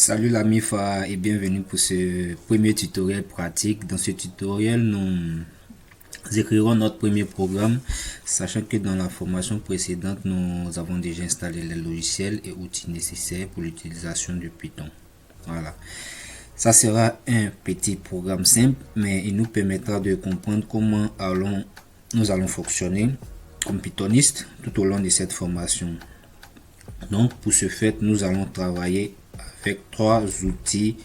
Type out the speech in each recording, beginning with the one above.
Salut la MIFA et bienvenue pour ce premier tutoriel pratique. Dans ce tutoriel, nous écrirons notre premier programme, sachant que dans la formation précédente, nous avons déjà installé les logiciels et outils nécessaires pour l'utilisation de Python. Voilà. Ça sera un petit programme simple, mais il nous permettra de comprendre comment nous allons fonctionner comme pythonistes tout au long de cette formation. Donc, pour ce fait, nous allons travailler avec trois outils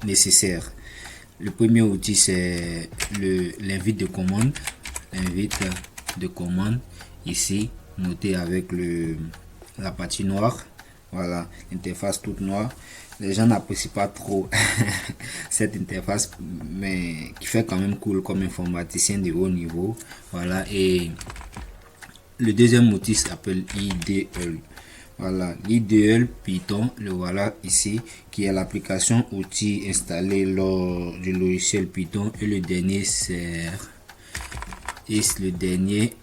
nécessaires. Le premier outil, c'est l'invite de commande. L'invite de commande, ici, noté avec la partie noire. Voilà, l'interface toute noire. Les gens n'apprécient pas trop cette interface, mais qui fait quand même cool comme informaticien de haut niveau. Voilà, et le deuxième outil s'appelle IDL. Voilà, l'IDL Python, le voilà ici, qui est l'application outil installée lors du logiciel Python. Et le dernier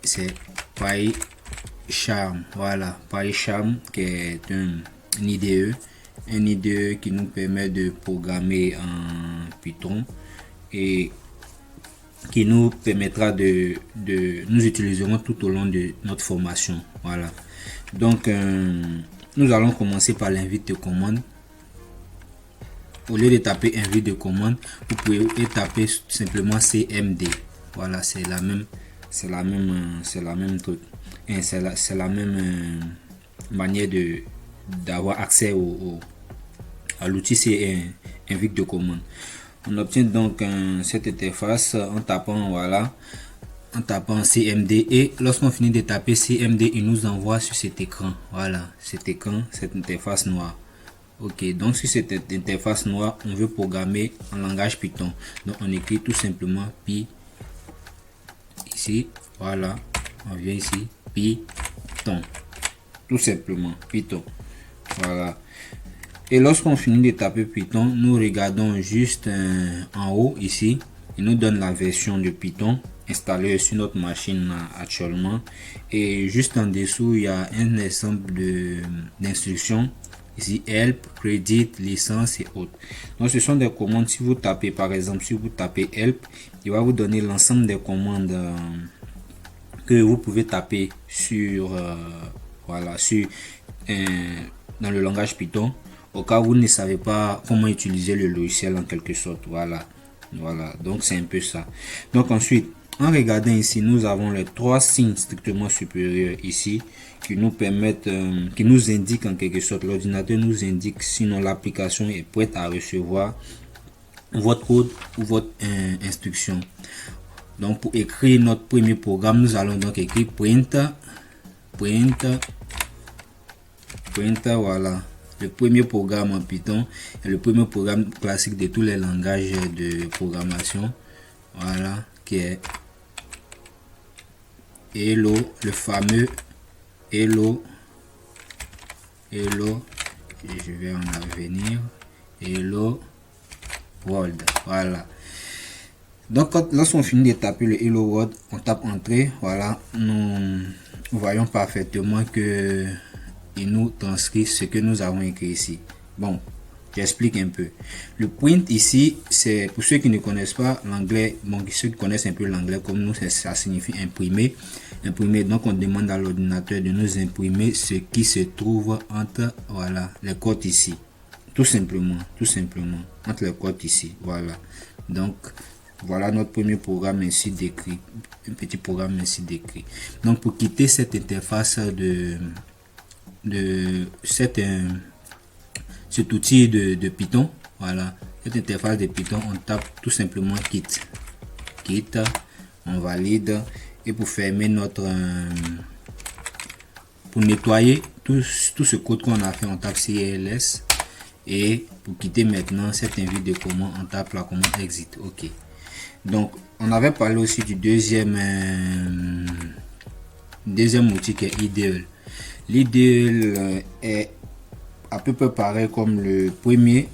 c'est PyCharm. Voilà, PyCharm qui est un IDE qui nous permet de programmer en Python et qui nous permettra nous utiliserons tout au long de notre formation. Voilà, donc nous allons commencer par l'invite de commande. Au lieu de taper invite de commande, vous pouvez taper simplement cmd. Voilà, c'est la même truc, c'est la même manière d'avoir accès à l'outil. C'est invite de commande. On obtient donc cette interface en tapant CMD, et lorsqu'on finit de taper CMD, il nous envoie sur cet écran. Voilà, cet écran, cette interface noire. Ok, donc sur cette interface noire, on veut programmer en langage Python. Donc on écrit tout simplement Py ici. Voilà, on vient ici Python, tout simplement Python. Voilà. Et lorsqu'on finit de taper Python, nous regardons juste en haut ici. Il nous donne la version de Python installée sur notre machine actuellement. Et juste en dessous, il y a un ensemble d'instructions. Ici, help, credit, licence et autres. Donc, ce sont des commandes. Si vous tapez, par exemple, si vous tapez help, il va vous donner l'ensemble des commandes que vous pouvez taper sur, dans le langage Python, au cas où vous ne savez pas comment utiliser le logiciel en quelque sorte. Voilà, donc c'est un peu ça. Donc ensuite, en regardant ici, nous avons les trois signes strictement supérieurs ici qui nous permettent, qui nous indiquent en quelque sorte, l'ordinateur nous indique sinon l'application est prête à recevoir votre code ou votre instruction. Donc pour écrire notre premier programme, nous allons donc écrire print, voilà. Le premier programme en Python est le premier programme classique de tous les langages de programmation. Voilà, qui est hello, le fameux hello, et je vais en venir, hello world. Voilà. Donc lorsqu'on finit de taper le hello world, on tape entrée. Voilà, nous voyons parfaitement que il nous transcrit ce que nous avons écrit ici. Bon, j'explique un peu. Le print ici, c'est pour ceux qui ne connaissent pas l'anglais. Bon, ceux qui connaissent un peu l'anglais comme nous, ça signifie imprimer. Donc on demande à l'ordinateur de nous imprimer ce qui se trouve entre, voilà, les codes ici. Tout simplement entre les codes ici. Voilà. Donc voilà notre premier programme ainsi décrit, un petit programme ainsi décrit. Donc pour quitter cette interface cet outil de Python, voilà, cette interface de Python, on tape tout simplement quitte, on valide, et pour fermer pour nettoyer tout ce code qu'on a fait, on tape CLS, et pour quitter maintenant cette invite de commande, on tape la commande exit. Ok, donc on avait parlé aussi du deuxième outil qui est IDL. L'IDL est à peu près pareil comme le premier,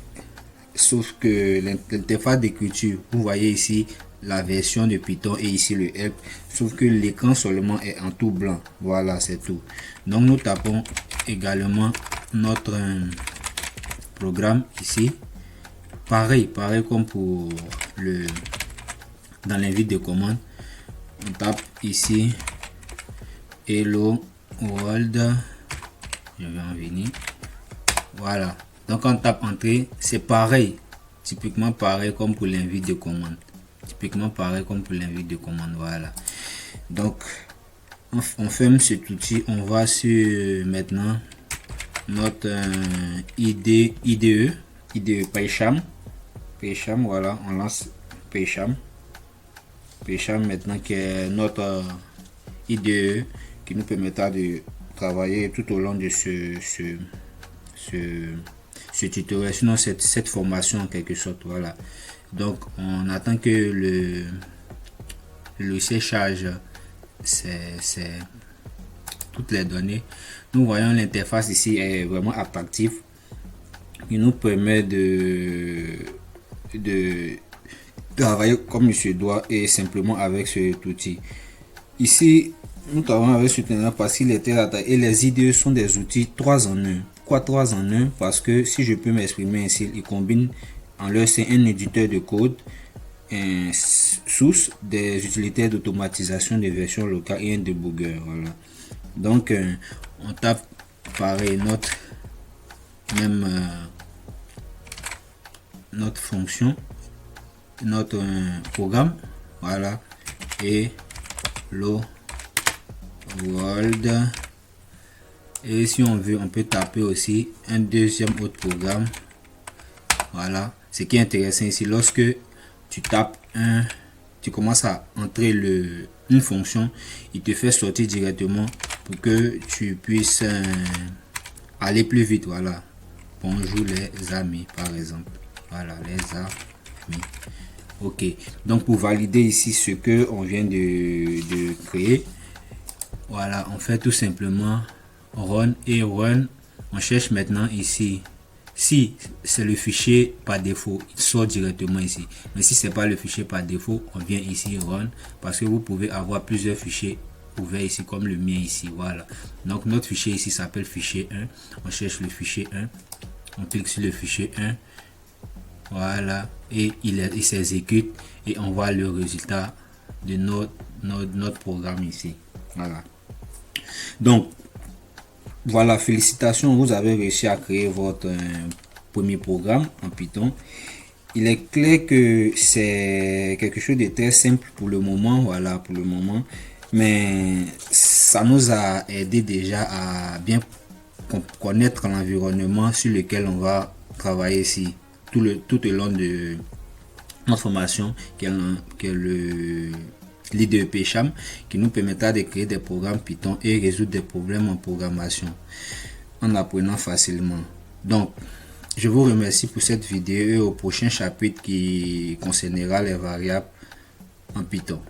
sauf que l'interface d'écriture, vous voyez ici la version de Python et ici le help, sauf que l'écran seulement est en tout blanc. Voilà, c'est tout. Donc nous tapons également notre programme ici. Pareil comme pour dans l'invite de commande. On tape ici hello world. Je vais en venir. Voilà. Donc on tape entrée. C'est pareil. Typiquement pareil comme pour l'invite de commande. Voilà. Donc on ferme cet outil. On va sur maintenant notre IDE Pygame. Voilà, on lance Pygame maintenant, qui est notre IDE qui nous permettra de travailler tout au long de ce tutoriel, sinon cette formation en quelque sorte. Voilà, donc on attend que le logiciel charge toutes les données. Nous voyons l'interface ici est vraiment attractive. Il nous permet de travailler comme il se doit et simplement avec cet outil. Ici, nous travaillons avec ce tutoriel parce qu'il était attaqué et les IDE sont des outils 3 en 1. Quoi 3 en 1? Parce que si je peux m'exprimer ainsi, ils combinent en leur sein un éditeur de code, un source, des utilitaires d'automatisation des versions locales et un debugger. Voilà. Donc, on tape pareil notre fonction, notre programme, voilà, et le world. Et si on veut, on peut taper aussi un deuxième autre programme. Voilà, ce qui est intéressant ici, lorsque tu tapes tu commences à entrer une fonction, il te fait sortir directement pour que tu puisses aller plus vite. Voilà, bonjour les amis par exemple. Voilà, les amis. Ok, donc pour valider ici ce que on vient de créer, voilà, on fait tout simplement run et run. On cherche maintenant ici. Si c'est le fichier par défaut, il sort directement ici. Mais si c'est pas le fichier par défaut, on vient ici run, parce que vous pouvez avoir plusieurs fichiers ouverts ici comme le mien ici. Voilà, donc notre fichier ici s'appelle fichier 1. On cherche le fichier 1, on clique sur le fichier 1. Voilà, et il s'exécute et on voit le résultat de notre programme ici. Voilà, donc voilà, félicitations, vous avez réussi à créer votre premier programme en Python. Il est clair que c'est quelque chose de très simple pour le moment. Voilà, pour le moment, mais ça nous a aidé déjà à bien connaître l'environnement sur lequel on va travailler ici tout au long de notre formation, qui est l'IDE Pygame, qui nous permettra de créer des programmes Python et résoudre des problèmes en programmation en apprenant facilement. Donc, je vous remercie pour cette vidéo et au prochain chapitre qui concernera les variables en Python.